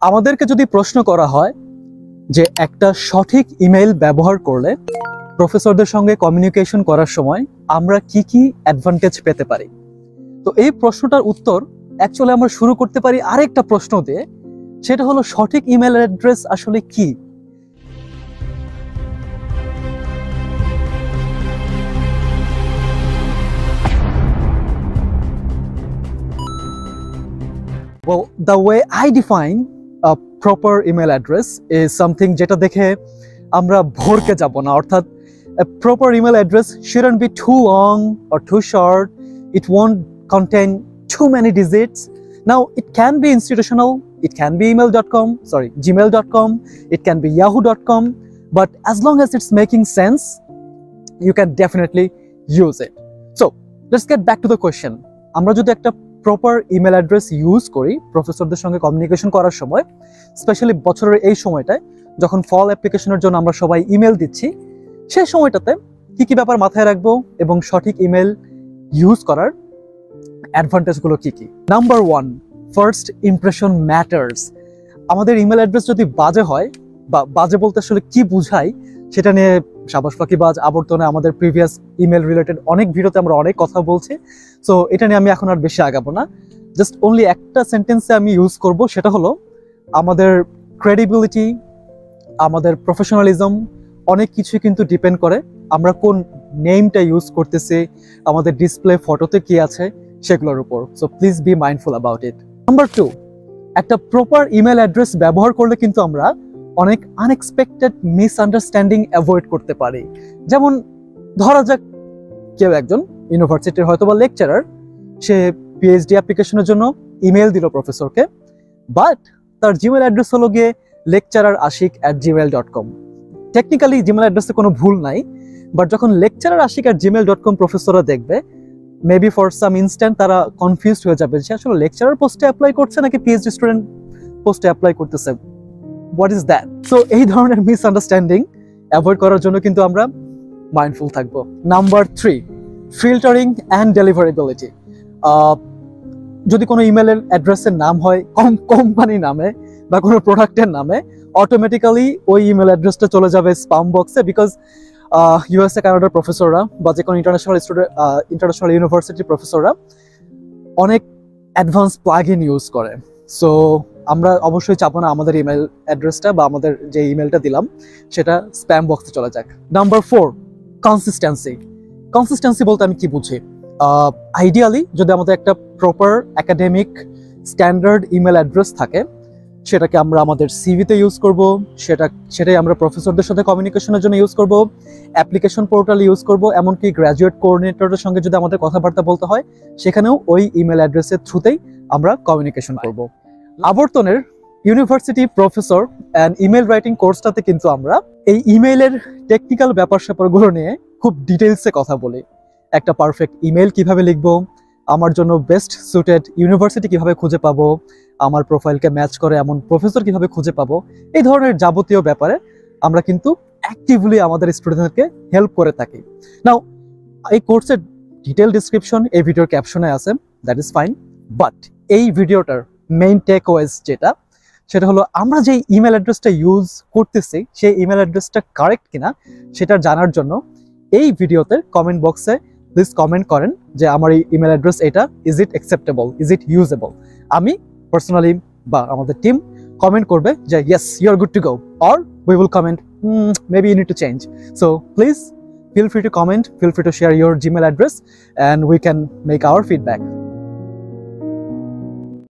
আমাদেরকে যদি প্রশ্ন করা হয় যে একটা সঠিক ইমেল ব্যবহার করলে প্রফেসরদের সঙ্গে কমিউনিকেশন করার সময় আমরা কি কি অ্যাডভান্টেজ পেতে পারি, তো এই প্রশ্নটার উত্তর অ্যাকচুয়ালি আমরা শুরু করতে পারি আরেকটা প্রশ্ন দিয়ে, সেটা হলো সঠিক ইমেল অ্যাড্রেস আসলে কি। Well, the way I define a proper email address is something যেটা দেখে আমরা ভরকে যাব না, অর্থাৎ a proper email address shouldn't be too long or too short. It won't contain too many digits. Now, it can be institutional, it can be gmail.com, it can be yahoo.com, but as long as it's making sense, you can definitely use it. So, let's get back to the question. আমরা যদি একটা proper email address use করি প্রফেসরদের সঙ্গে communication করার সময়, specially বছরের এই সময়টায় যখন ফল অ্যাপ্লিকেশনের জন্য আমরা সবাই ইমেল দিচ্ছি, সেই সময়টাতে কি কি ব্যাপার মাথায় রাখবো এবং সঠিক ইমেল ইউজ করার অ্যাডভান্টেজগুলো কি কি। Number 1, first impression matters. আমাদের ইমেল অ্যাড্রেস যদি বাজে হয়, বা বাজে বলতে আসলে কি বুঝাই সেটা নিয়ে সাবাস ফাঁকিবাজ আবর্তনে আমাদের প্রিভিয়াস ইমেল রিলেটেড অনেক ভিডিওতে আমরা অনেক কথা বলছি, সো এটা নিয়ে আমি এখন আর বেশি আগাবো না। জাস্ট অনলি একটা সেন্টেন্সে আমি ইউজ করব, সেটা হলো আমাদের ক্রেডিবিলিটি, আমাদের প্রফেশনালিজম অনেক কিছুই কিন্তু ডিপেন্ড করে আমরা কোন নেমটা ইউজ করতেছি, আমাদের ডিসপ্লে ফটোতে কি আছে সেগুলোর উপর। So please be mindful about it. Number 2, একটা প্রপার ইমেল অ্যাড্রেস ব্যবহার করলে কিন্তু আমরা অনেক আনএক্সপেক্টেড মিসআন্ডারস্ট্যান্ডিং অ্যাভয়েড করতে পারি। যেমন ধরা যাক কেউ একজন ইউনিভার্সিটির হয়তো বা লেকচারার, সে পিএইচডি অ্যাপ্লিকেশনের জন্য ইমেল দিল প্রফেসরকে, বাট তার জিমেল অ্যাড্রেস হলো গিয়ে lecturerashik@gmail.com। টেকনিক্যালি জিমেল অ্যাড্রেসে কোনো ভুল নাই, বাট যখন lecturerashik@gmail.com প্রফেসররা দেখবে, মেবি ফর সাম ইনস্ট্যান্ট তারা কনফিউজড হয়ে যাবে যে আসলে লেকচারার পোস্টে অ্যাপ্লাই করছে নাকি পিএইচডি স্টুডেন্ট পোস্টে অ্যাপ্লাই করতেছে, হোয়াট ইজ দ্যাট। সো এই ধরনের মিসআন্ডারস্ট্যান্ডিং অ্যাভয়েড করার জন্য কিন্তু আমরা মাইন্ডফুল থাকবো। Number 3, filtering and deliverability. যদি কোনো ইমেলের অ্যাড্রেসের নাম হয় কোম্পানি নামে বা কোনো প্রোডাক্টের নামে, অটোমেটিক্যালি ওই ইমেল অ্যাড্রেসটা চলে যাবে স্পাম বক্সে, বিকজ ইউএসএ কানাডার প্রফেসররা বা যে কোনো ইন্টারন্যাশনাল ইউনিভার্সিটির প্রফেসররা অনেক অ্যাডভান্স প্লাগইন ইউজ করে। সো আমরা অবশ্যই চাবো না আমাদের ইমেল অ্যাড্রেসটা বা আমাদের যে ইমেলটা দিলাম সেটা স্প্যাম বক্সে চলে যাক। নাম্বার 4, কনসিস্টেন্সি বলতে আমি কি বুঝি? আইডিয়ালি যদি আমাদের একটা proper academic standard email address থাকে, সেটাকে আমরা আমাদের সিভিতে ইউজ করব, সেটাই আমরা প্রফেসরদের সাথে কমিউনিকেশনের জন্য ইউজ করব, অ্যাপ্লিকেশন পোর্টালে ইউজ করব, এমনকি গ্র্যাজুয়েট কোঅর্ডিনেটরের সঙ্গে যদি আমাদের কথাবার্তা বলতে হয় সেখানেও ওই ইমেল অ্যাড্রেসের থ্রুতেই আমরা কমিউনিকেশন করব। আবর্তনের university professor and email writing কোর্সটাতে কিন্তু আমরা এই ইমেইলের টেকনিক্যাল ব্যাপার স্যাপারগুলো নিয়ে খুব ডিটেলসে কথা বলি। একটা পারফেক্ট ইমেল কিভাবে লিখবো, আমার জন্য বেস্ট সুটেড ইউনিভার্সিটি কিভাবে খুঁজে পাবো, আমার প্রোফাইলকে ম্যাচ করে এমন প্রফেসর কিভাবে খুঁজে পাবো, এই ধরনের যাবতীয় ব্যাপারে আমরা কিন্তু অ্যাক্টিভলি আমাদের স্টুডেন্টদেরকে হেল্প করে থাকি। নাও এই কোর্সের ডিটেল ডিসক্রিপশন এই ভিডিওর ক্যাপশনে আছে, দ্যাট ইজ ফাইন, বাট এই ভিডিওটার মেইন টেক ওয়েজ সেটা হলো আমরা যে ইমেল অ্যাড্রেসটা ইউজ করতেছি সেই ইমেল অ্যাড্রেসটা কারেক্ট কিনা সেটা জানার জন্য এই ভিডিওতে কমেন্ট বক্সে প্লিজ কমেন্ট করেন যে আমার এই ইমেল অ্যাড্রেস এটা, is it acceptable, is it usable. আমি পার্সোনালি বা আমাদের টিম কমেন্ট করবে যে yes you are good to go, or we will comment maybe you need to change. So please feel free to comment, feel free to share your Gmail address, and we can make our feedback.